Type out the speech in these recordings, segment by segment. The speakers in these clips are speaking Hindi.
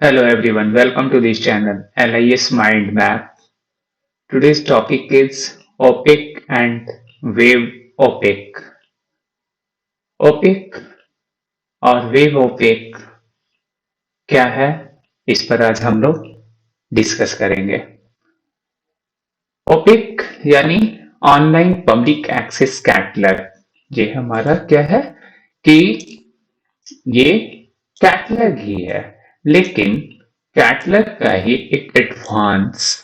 Hello everyone, welcome to this channel LIS Mind Map. Today's topic is opaque and wave opaque. Opaque और वेव opaque क्या है, इस पर आज हम लोग डिस्कस करेंगे। ओपेक यानी ऑनलाइन पब्लिक एक्सेस कैटलॉग। ये हमारा क्या है कि ये कैटलॉग ही है, लेकिन कैटलॉग का ही एक एडवांस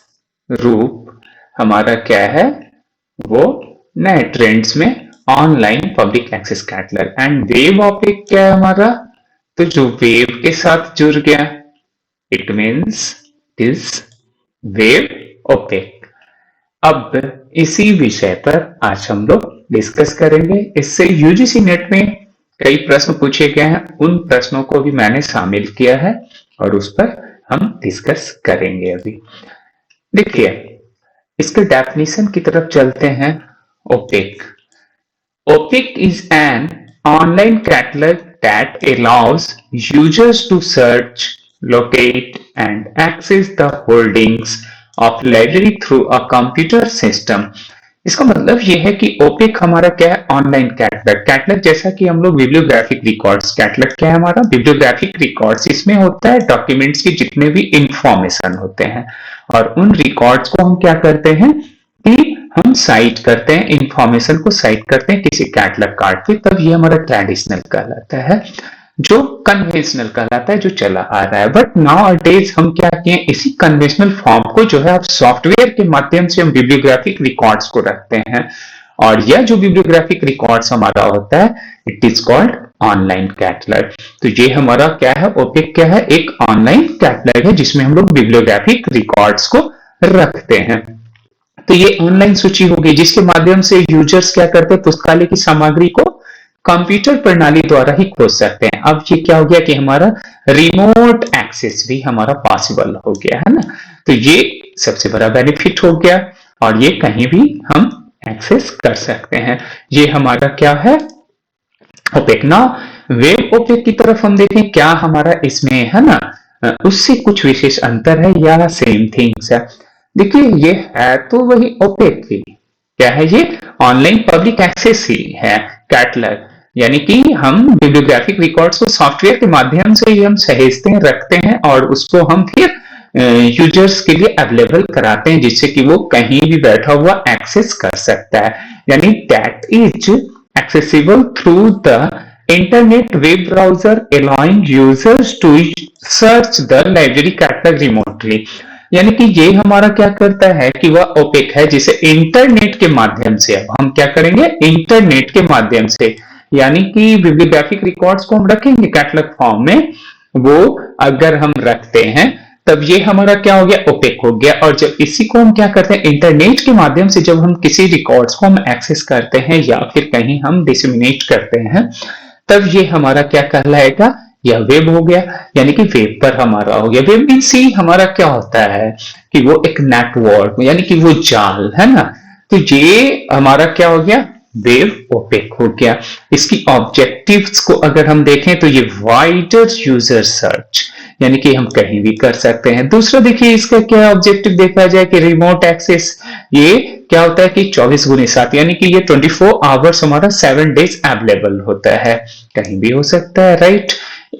रूप हमारा क्या है, वो नए ट्रेंड्स में online public access catalogue. And web OPAC क्या है हमारा, तो जो वेव के साथ जुड़ गया, it means is web OPAC. अब इसी विषय पर आज हम लोग डिस्कस करेंगे। इससे यूजीसी नेट में कई प्रश्न पूछे गए हैं, उन प्रश्नों को भी मैंने शामिल किया है और उस पर हम डिस्कस करेंगे। अभी देखिए, इसके डेफिनेशन की तरफ चलते हैं। OPAC is an online catalog that allows users to search, locate and access the holdings of library through a computer system। इसका मतलब यह है कि ओपेक हमारा क्या है, ऑनलाइन कैटलॉग। कैटलॉग जैसा कि हम लोग बिब्लियोग्राफिक रिकॉर्ड्स, कैटलॉग क्या है हमारा, बिब्लियोग्राफिक रिकॉर्ड्स। इसमें होता है डॉक्यूमेंट्स के जितने भी इंफॉर्मेशन होते हैं, और उन रिकॉर्ड्स को हम क्या करते हैं कि हम साइट करते हैं, इंफॉर्मेशन को साइट करते हैं किसी कैटलॉग कार्ड पे, तब ये हमारा ट्रेडिशनल कहलाता है, जो कन्वेंशनल कहलाता है, जो चला आ रहा है। बट नाउ डेज हम क्या किए, इसी कन्वेंशनल फॉर्म को जो है आप सॉफ्टवेयर के माध्यम से हम बिब्लियोग्राफिक रिकॉर्ड्स को रखते हैं, और यह जो बिब्लियोग्राफिक रिकॉर्ड्स हमारा होता है, it is called online catalogue. तो ये हमारा क्या है, ओपेक क्या है, एक ऑनलाइन कैटलॉग है जिसमें हम लोग बिब्लियोग्राफिक रिकॉर्ड्स को रखते हैं। तो ये ऑनलाइन सूची होगी जिसके माध्यम से यूजर्स क्या करते हैं, पुस्तकालय की सामग्री को कंप्यूटर प्रणाली द्वारा ही खोज सकते हैं। अब ये क्या हो गया कि हमारा रिमोट एक्सेस भी हमारा पॉसिबल हो गया है ना, तो ये सबसे बड़ा बेनिफिट हो गया, और ये कहीं भी हम एक्सेस कर सकते हैं। ये हमारा क्या है, ओपेक। ना वेब ओपेक की तरफ हम देखें, क्या हमारा इसमें है ना, उससे कुछ विशेष अंतर है या सेम थिंग्स है। देखिए, ये है तो वही ओपेक ही, क्या है, ये ऑनलाइन पब्लिक एक्सेस ही है कैटलॉग, यानी कि हम बिब्लियोग्राफिक रिकॉर्ड्स को सॉफ्टवेयर के माध्यम से ही हम सहेजते हैं, रखते हैं, और उसको हम फिर यूजर्स के लिए अवेलेबल कराते हैं, जिससे कि वो कहीं भी बैठा हुआ एक्सेस कर सकता है। यानी that is accessible through the internet web browser, allowing users to search the library catalogue remotely. यानी कि ये हमारा क्या करता है कि वह ओपेक है, जिसे इंटरनेट के माध्यम से, अब हम क्या करेंगे, इंटरनेट के माध्यम से, यानी कि बिब्लियोग्राफिक रिकॉर्ड्स को हम रखेंगे कैटलॉग फॉर्म में, वो अगर हम रखते हैं तब ये हमारा क्या हो गया, ओपेक हो गया। और जब इसी को हम क्या करते हैं, इंटरनेट के माध्यम से जब हम किसी रिकॉर्ड्स को हम एक्सेस करते हैं या फिर कहीं हम डिसमिनेट करते हैं, तब ये हमारा क्या कहलाएगा, यह वेब हो गया, यानी कि वेब पर हमारा हो गया। वेब मीन्स ही हमारा क्या होता है कि वो एक नेटवर्क, यानी कि वो जाल है ना, तो ये हमारा क्या हो गया, वेब ओपेक हो गया। इसकी ऑब्जेक्टिव्स को अगर हम देखें तो ये वाइडर यूजर सर्च, यानी कि हम कहीं भी कर सकते हैं। दूसरा देखिए, इसका क्या ऑब्जेक्टिव देखा जाए कि रिमोट एक्सेस, ये क्या होता है कि 24/7, यानी कि ये 24 आवर्स हमारा 7 डेज अवेलेबल होता है, कहीं भी हो सकता है, right.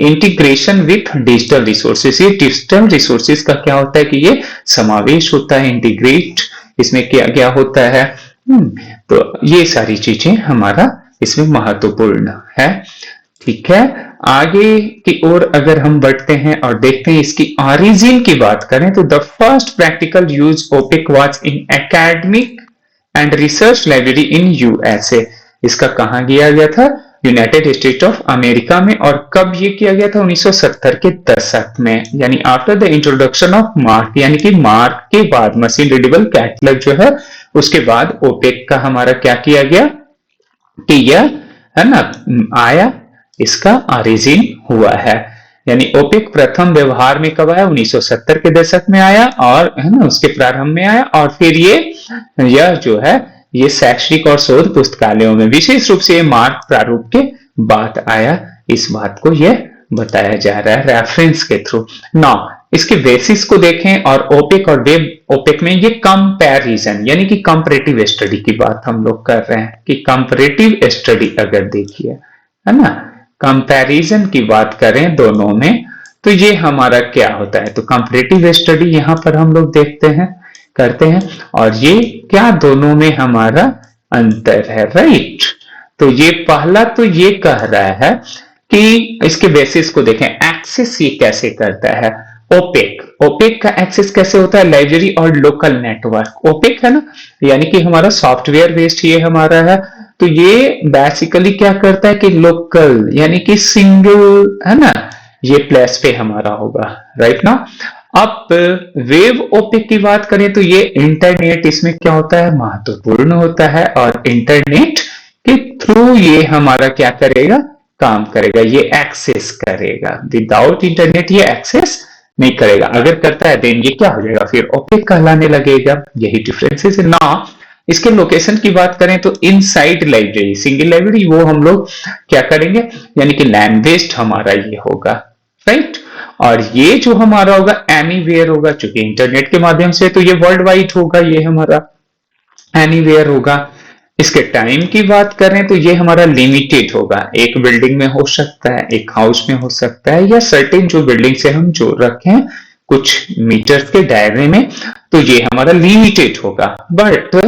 Integration with digital resources, ये डिजिटल रिसोर्सेस का क्या होता है कि ये समावेश होता है, इंटीग्रेट इसमें क्या क्या होता है। तो ये सारी चीजें हमारा इसमें महत्वपूर्ण है। ठीक है, आगे की ओर अगर हम बढ़ते हैं और देखते हैं इसकी ऑरिजिन की बात करें, तो the first practical use OPAC was in academic and research library in USA. इसका कहां किया गया था, यूनाइटेड स्टेट ऑफ अमेरिका में। और कब ये किया गया था, 1970 के दशक में, यानी after the introduction of mark, यानी कि मार्क के बाद मशीन रीडेबल कैटलॉग जो है, उसके बाद ओपेक का हमारा क्या किया गया कि यह है ना आया, इसका ऑरिजिन हुआ है। यानी ओपेक प्रथम व्यवहार में कब आया, 1970 के दशक में आया, और है ना उसके प्रारंभ में आया, और फिर यह जो है ये शैक्षणिक और शोध पुस्तकालयों में विशेष रूप से मार्क प्रारूप के बाद आया। इस बात को यह बताया जा रहा है रेफरेंस के थ्रू। नाउ इसके बेसिस को देखें और ओपेक और वेब ओपेक में ये कंपैरिजन यानी कि कंपैरेटिव स्टडी की बात हम लोग कर रहे हैं कि कंपैरेटिव स्टडी अगर देखिए, है ना, कंपैरिजन की बात करें दोनों में तो ये हमारा क्या होता है, तो कंपैरेटिव स्टडी यहां पर हम लोग देखते हैं करते हैं और ये क्या दोनों में हमारा अंतर है, राइट। तो ये पहला तो ये कह रहा है कि इसके बेसिस को देखें, एक्सेस ये कैसे करता है, ओपेक ओपेक का एक्सेस कैसे होता है, लाइब्रेरी और लोकल नेटवर्क। ओपेक है ना, यानी कि हमारा सॉफ्टवेयर बेस्ड ये हमारा है, तो ये बेसिकली क्या करता है कि लोकल यानी कि सिंगल, है ना, ये प्लेस पे हमारा होगा, राइट ना। अब वेब ओपेक की बात करें तो ये इंटरनेट इसमें क्या होता है, महत्वपूर्ण होता है और इंटरनेट के थ्रू ये हमारा क्या करेगा, काम करेगा, ये एक्सेस करेगा। विदाउट इंटरनेट ये एक्सेस नहीं करेगा, अगर करता है देन ये क्या हो जाएगा, फिर ओपेक कहलाने लगेगा। यही डिफरेंसेस है ना। इसके लोकेशन की बात करें तो इनसाइड लाइब्रेरी, सिंगल लाइब्रेरी, वो हम लोग क्या करेंगे, यानी कि लैंड बेस्ड हमारा ये होगा, राइट। और ये जो हमारा होगा एनीवेयर होगा, चूंकि इंटरनेट के माध्यम से तो ये वर्ल्ड वाइड होगा, ये हमारा एनीवेयर होगा। इसके टाइम की बात करें तो ये हमारा लिमिटेड होगा, एक बिल्डिंग में हो सकता है, एक हाउस में हो सकता है, या सर्टेन जो बिल्डिंग से हम जोड़ रखे हैं कुछ मीटर्स के दायरे में, तो ये हमारा लिमिटेड होगा। बट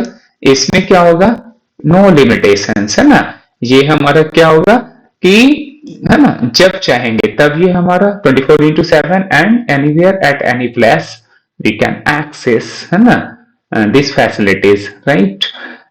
इसमें क्या होगा, नो लिमिटेशंस, है ना। ये हमारा क्या होगा कि, है ना, जब चाहेंगे तब ये हमारा 24/7 and anywhere at any place we can access, है ना, this facilities, right.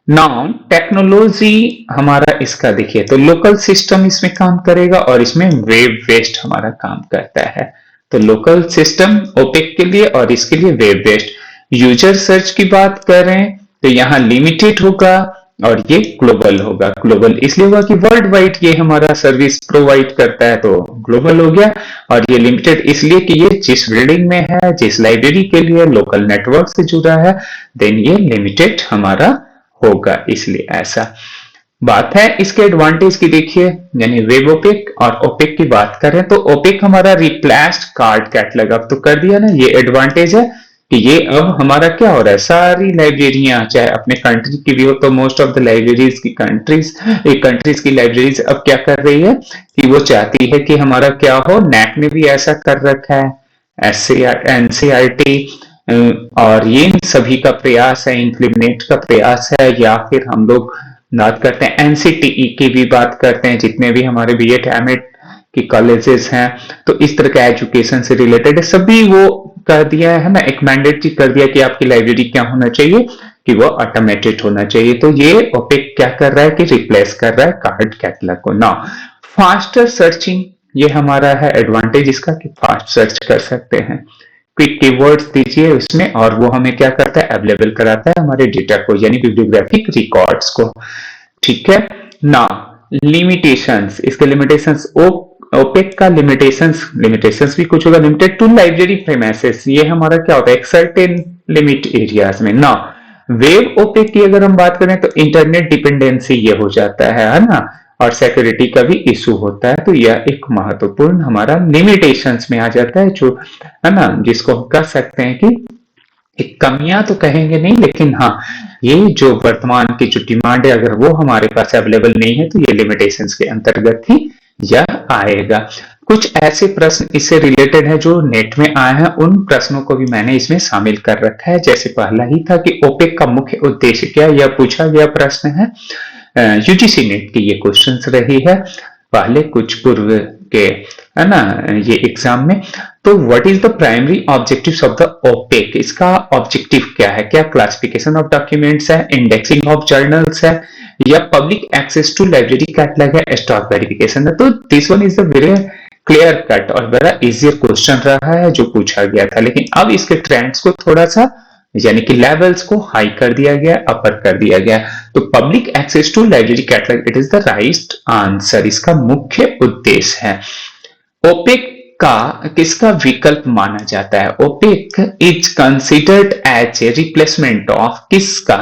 Now technology हमारा इसका देखिए तो लोकल सिस्टम इसमें काम करेगा और इसमें वेब बेस्ड हमारा काम करता है। तो लोकल सिस्टम ओपेक के लिए और इसके लिए वेब बेस्ड। यूजर सर्च की बात करें तो यहाँ लिमिटेड होगा और ये ग्लोबल होगा। ग्लोबल इसलिए होगा कि वर्ल्ड वाइड ये हमारा सर्विस प्रोवाइड करता है, तो ग्लोबल हो गया। और ये लिमिटेड इसलिए कि ये जिस बिल्डिंग में है, जिस लाइब्रेरी के लिए लोकल नेटवर्क से जुड़ा है, देन ये लिमिटेड हमारा होगा, इसलिए ऐसा बात है। इसके एडवांटेज की देखिए, यानी वेब ओपेक और ओपेक की बात करें तो ओपेक हमारा रिप्लेस्ड कार्ड कैटलॉग अब तो कर दिया ना, ये एडवांटेज है कि ये अब हमारा क्या हो रहा है, सारी लाइब्रेरियां चाहे अपने कंट्री की भी हो तो मोस्ट ऑफ द लाइब्रेरीज की कंट्रीज की लाइब्रेरीज अब क्या कर रही है कि वो चाहती है कि हमारा क्या हो, नेट ने भी ऐसा कर रखा है, एनसीईआरटी और ये सभी का प्रयास है, इंप्लीमेंट का प्रयास है, या फिर हम लोग बात करते हैं एनसीटीई की भी बात करते हैं, जितने भी हमारे बीएड एमएड की कॉलेजेस हैं, तो इस तरह का एजुकेशन से रिलेटेड सभी वो कर दिया है ना, एक मैंडेटरी कर दिया कि आपकी लाइब्रेरी क्या होना चाहिए कि वो ऑटोमेटेड होना चाहिए। तो ये ओपेक क्या कर रहा है कि रिप्लेस कर रहा है कार्ड कैटलॉग को। ना फास्टर सर्चिंग ये हमारा है एडवांटेज इसका कि फास्ट सर्च कर सकते हैं, क्विक कीवर्ड्स दीजिए उसमें और वो हमें क्या करता है, अवेलेबल कराता है हमारे डेटा को, यानी बिब्लियोग्राफिक रिकॉर्ड्स को, ठीक है ना। लिमिटेशंस, इसके लिमिटेशंस, ओपेक का लिमिटेशंस भी कुछ होगा, लिमिटेड टू लाइब्रेरी प्रीमाइसेस, ये हमारा क्या होता है एक सर्टेन लिमिट एरियाज में ना। वेब ओपेक की अगर हम बात करें तो इंटरनेट डिपेंडेंसी ये हो जाता है ना, और सिक्योरिटी का भी इशू होता है, तो यह एक महत्वपूर्ण हमारा लिमिटेशंस में आ जाता है, जो है ना, जिसको हम कह सकते हैं कि एक कमियां तो कहेंगे नहीं, लेकिन हाँ ये जो वर्तमान की जो डिमांड है अगर वो हमारे पास अवेलेबल नहीं है तो ये लिमिटेशंस के अंतर्गत ही यह आएगा। कुछ ऐसे प्रश्न इससे रिलेटेड है जो नेट में आए हैं, उन प्रश्नों को भी मैंने इसमें शामिल कर रखा है। जैसे पहला ही था कि ओपेक का मुख्य उद्देश्य क्या, यह पूछा गया प्रश्न है, यूजीसी नेट की ये क्वेश्चंस रही है पहले कुछ पूर्व के, है ना, ये एग्जाम में। तो what is the primary objectives of the OPAC, इसका ऑब्जेक्टिव क्या है, क्या क्लासिफिकेशन ऑफ डॉक्यूमेंट्स है, इंडेक्सिंग ऑफ जर्नल्स है, या public access to library catalogue है, स्टॉक वेरिफिकेशन है। तो this one is the very clear cut और बड़ा इजियर क्वेश्चन रहा है जो पूछा गया था, लेकिन अब इसके ट्रेंड्स को थोड़ा सा यानी कि लेवल्स को हाई कर दिया गया, अपर कर दिया गया। तो public access to library catalogue it is the right answer, इसका मुख्य उद्देश्य है। ओपेक का किसका विकल्प माना जाता है, OPAC is considered as a replacement of किसका,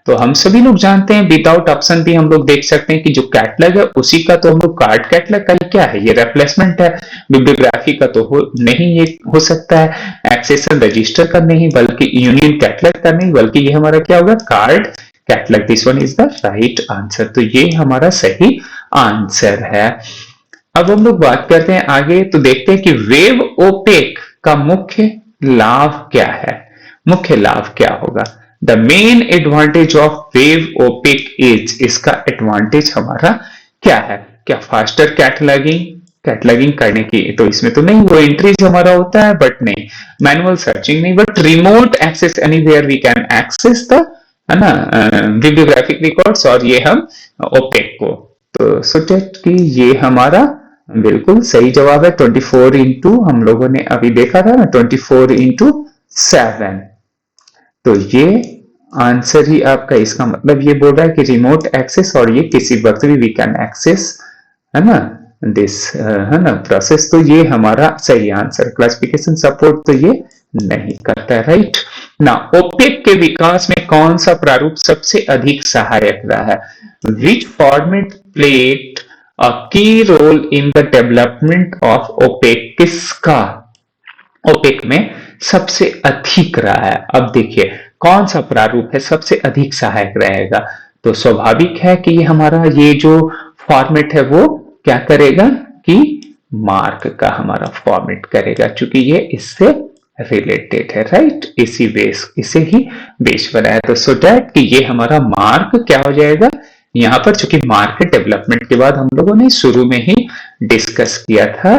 तो हम सभी लोग जानते हैं विदाउट ऑप्शन भी हम लोग देख सकते हैं कि जो कैटलॉग है उसी का तो हम लोग कार्ड कैटलॉग का क्या है, ये रिप्लेसमेंट है। बिब्लियोग्राफी का तो नहीं ये हो सकता है, एक्सेशन रजिस्टर का नहीं, बल्कि यूनियन कैटलॉग का नहीं, बल्कि ये हमारा क्या होगा, card catalogue. This one is the right answer. तो ये हमारा सही आंसर है। अब हम लोग बात करते हैं आगे, तो देखते हैं कि वेब ओपेक का मुख्य लाभ क्या है। मुख्य लाभ क्या होगा? The main advantage of web OPAC is, इसका एडवांटेज हमारा क्या है? क्या फास्टर कैटलॉगिंग करने की, तो इसमें तो नहीं, वो एंट्रीज हमारा होता है, बट नहीं मैनुअल सर्चिंग नहीं, but remote access, anywhere we can access the, है ना, बिब्लियोग्राफिक रिकॉर्ड्स, और ये हम ओपेक को, तो सोचेट कि ये हमारा बिल्कुल सही जवाब है। 24 इंटू हम लोगों ने अभी देखा था ना, 24 इंटू 7, तो ये आंसर ही आपका, इसका मतलब ये बोल रहा है कि रिमोट एक्सेस, और ये किसी वक्त भी वी कैन एक्सेस, है ना, दिस, है ना, प्रोसेस। तो ये हमारा सही आंसर। क्लासिफिकेशन सपोर्ट तो ये नहीं करता है, राइट ना। ओपेक के विकास में कौन सा प्रारूप सबसे अधिक सहायक रहा है? विच format played a key role in the development of OPAC, किसका ओपेक में सबसे अधिक रहा है? अब देखिए कौन सा प्रारूप है सबसे अधिक सहायक रहेगा, तो स्वाभाविक है कि हमारा ये जो फॉर्मेट है वो क्या करेगा कि मार्क का हमारा फॉर्मेट करेगा, क्योंकि ये इससे रिलेटेड है, राइट, इसी बेस, इसे ही बेस बना है। तो सो दैट कि ये हमारा मार्क क्या हो जाएगा यहाँ पर, चूंकि मार्क डेवलपमेंट के बाद हम लोगों ने शुरू में ही डिस्कस किया था,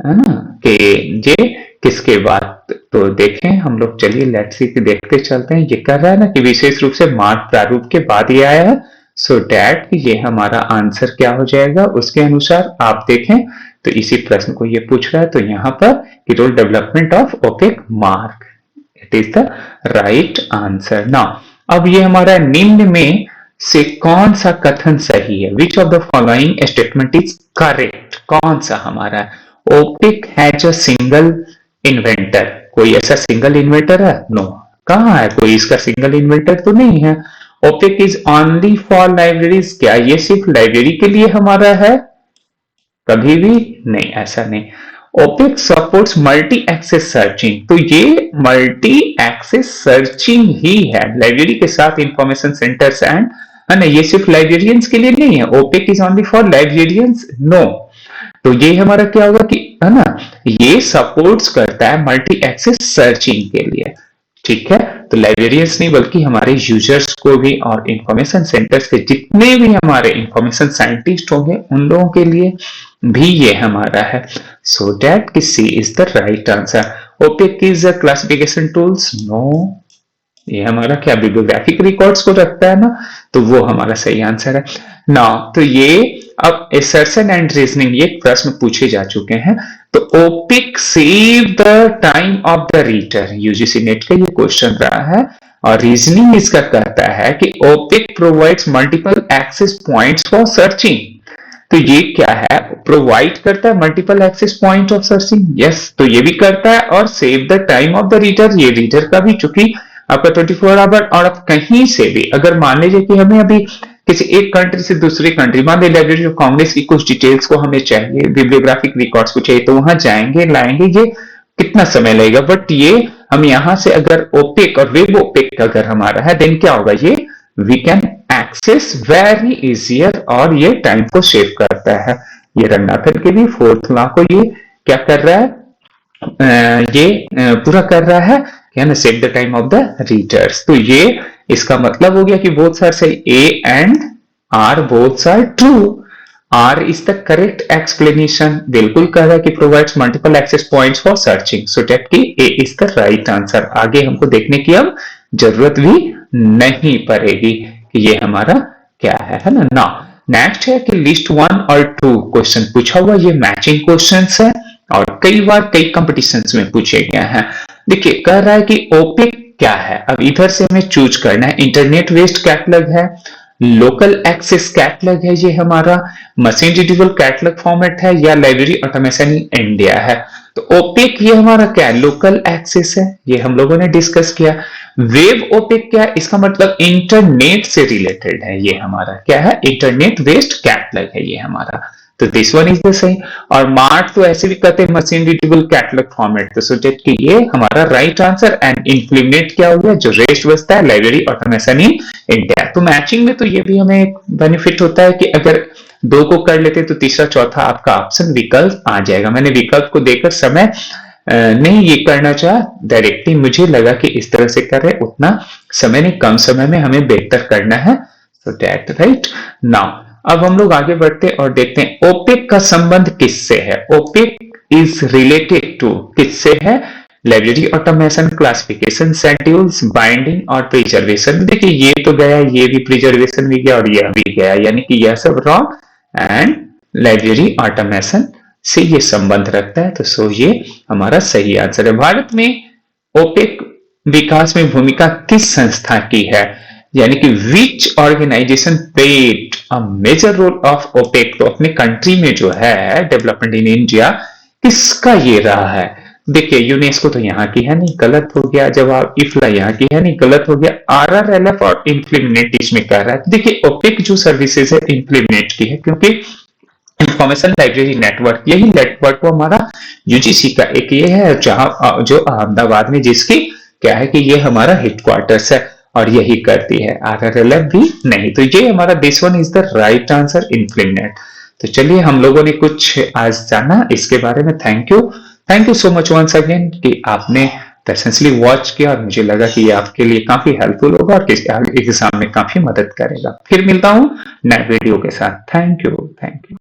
है ना, कि ये किसके बाद, तो देखें हम लोग, चलिए लेट्स सी देखते चलते हैं। ये कर रहा है ना कि विशेष रूप से मार्क प्रारूप के बाद ये आया है, सो डैट ये हमारा आंसर क्या हो जाएगा उसके अनुसार आप देखें। तो इसी प्रश्न को ये पूछ रहा है, तो यहाँ पर key role development of OPAC MARC, it is the right answer. Now अब ये हमारा निम्न में से कौन सा कथन सही है? Which of the following statement is correct? कौन सा हमारा? OPAC has a single inventor, कोई ऐसा सिंगल इन्वेंटर है? नो, कहाँ है कोई इसका सिंगल इन्वेंटर तो नहीं है। OPAC is only for libraries, क्या ये सिर्फ लाइब्रेरी के लिए हमारा है? कभी भी नहीं, ऐसा नहीं। OPAC supports multi access searching, तो ये मल्टी एक्सेस सर्चिंग ही है लाइब्रेरी के साथ इंफॉर्मेशन सेंटर्स एंड, है ना, ये सिर्फ लाइब्रेरियंस के लिए नहीं है। OPAC is only for librarians, no. तो ये हमारा क्या होगा कि, है ना, ये सपोर्ट्स करता है मल्टी एक्सेस सर्चिंग के लिए, ठीक है। तो लाइब्रेरियंस नहीं बल्कि हमारे यूजर्स को भी, और इंफॉर्मेशन सेंटर्स के जितने भी हमारे इंफॉर्मेशन साइंटिस्ट होंगे उन लोगों के लिए भी ये हमारा है। सो दैट कि C is the right answer. OPEC is a classification tools, no, ये हमारा क्या बिब्लियोग्राफिक रिकॉर्ड्स को रखता है ना, तो वो हमारा सही आंसर है। नाउ तो ये अब असर्शन एंड रीजनिंग ये प्रश्न पूछे जा चुके हैं। तो OPAC save the time of the reader, UGC NET का ये क्वेश्चन रहा है, और रीजनिंग इसका कहता है कि OPAC provides multiple access points for searching. तो ये क्या है, प्रोवाइड करता है multiple access point of searching, yes, तो ये भी करता है, और save the time of the reader, ये रीडर का भी, चूंकि आपका 24 आवर, और आप कहीं से भी अगर मान लीजिए कि हमें अभी किसी एक कंट्री से दूसरी कंट्री, मान लीजिए लाइब्रेरी ऑफ कांग्रेस की कुछ डिटेल्स को हमें चाहिए, बिब्लियोग्राफिक रिकॉर्ड्स को चाहिए, तो वहां जाएंगे लाएंगे, ये कितना समय लगेगा, बट ये हम यहां से अगर ओपेक और वेब ओपेक अगर हमारा है, देन क्या होगा, ये we can access very easier, और ये टाइम को सेव करता है। ये रंगनाथन के भी 4th लॉ को ये क्या कर रहा है, ये पूरा कर रहा है, क्या ना, save the time of the readers. तो ये इसका मतलब हो गया कि बोथ आर सही, A and R both are true. R is the correct explanation, बिल्कुल कह रहा है कि provides multiple access points for searching, so that कि A is the right answer. आगे हमको देखने की अब जरूरत भी नहीं पड़ेगी कि ये हमारा क्या है ना। ना नेक्स्ट है कि लिस्ट 1 और 2 क्वेश्चन पूछा हुआ, ये मैचिंग क्वेश्चंस है और कई बार कई कंपटीशंस में पूछे गए हैं। देखिए कह रहा है कि ओपेक क्या है, अब इधर से हमें चूज करना है, इंटरनेट बेस्ड कैटलॉग है, लोकल एक्सेस कैटलॉग है ये हमारा, मशीन रीडेबल कैटलॉग फॉर्मेट है, या लाइब्रेरी ऑटोमेशन इन इंडिया है। तो ओपेक ये हमारा क्या है, लोकल एक्सेस है, ये हम लोगों ने डिस्कस किया। वेब ओपेक क्या है, इसका मतलब इंटरनेट से रिलेटेड है, ये हमारा क्या है, इंटरनेट बेस्ड कैटलॉग है ये हमारा। तो दिस वन इज द सही। और मार्ट तो ऐसे भी कहते हैं मशीन रीडेबल कैटलॉग फॉर्मेट, तो सोचे कि ये हमारा राइट आंसर। एंड इंप्लीमेंट क्या हो गया, जो रेस्ट बचता है, लाइब्रेरी ऑटोमेशन इन इंडिया। तो मैचिंग में तो ये भी हमें एक बेनिफिट होता है कि अगर दो को कर लेते तो तीसरा चौथा आपका ऑप्शन विकल्प आ जाएगा। मैंने विकल्प को देकर समय नहीं ये करना चाहा, डायरेक्टली मुझे लगा कि इस तरह से करें, उतना समय नहीं, कम समय में हमें बेहतर करना है। So that right. नाउ अब हम लोग आगे बढ़ते और देखते हैं ओपेक का संबंध किससे है। ओपेक इज रिलेटेड टू, किससे है, library automation, classification, schedules, binding और प्रिजर्वेशन। देखिए ये तो गया, ये भी प्रिजर्वेशन भी गया और यह भी गया, यानी कि यह सब रॉन्ग एंड लाइब्रेरी ऑटोमेशन से ये संबंध रखता है। तो सो ये हमारा सही आंसर है। भारत में ओपेक विकास में भूमिका किस संस्था की है, यानी कि which organisation played a major role of OPEC. तो अपने कंट्री में जो है डेवलपमेंट इन इंडिया, किसका ये रहा है। देखिए यूनेस्को तो यहाँ की है नहीं, गलत हो गया जवाब। इफ्ला यहाँ की है नहीं, गलत हो गया। RRLF और इंप्लीमेंट इसमें कह रहा है। देखिए ओपेक जो सर्विसेज है इंप्लीमेंट की है, क्योंकि इंफॉर्मेशन लाइब्रेरी नेटवर्क, यही नेटवर्क को हमारा यूजीसी का एक ये है, जहां जो अहमदाबाद में, जिसकी क्या है कि ये हमारा हेडक्वार्टर्स है और यही करती है। RRLF भी नहीं। तो ये हमारा this one is the right answer, implement. तो चलिए हम लोगों ने कुछ आज जाना इसके बारे में। Thank you so much once again कि आपने पेशेंसली वॉच किया और मुझे लगा कि ये आपके लिए काफी हेल्पफुल होगा और एग्जाम में काफी मदद करेगा। फिर मिलता हूं नए वीडियो के साथ। Thank you.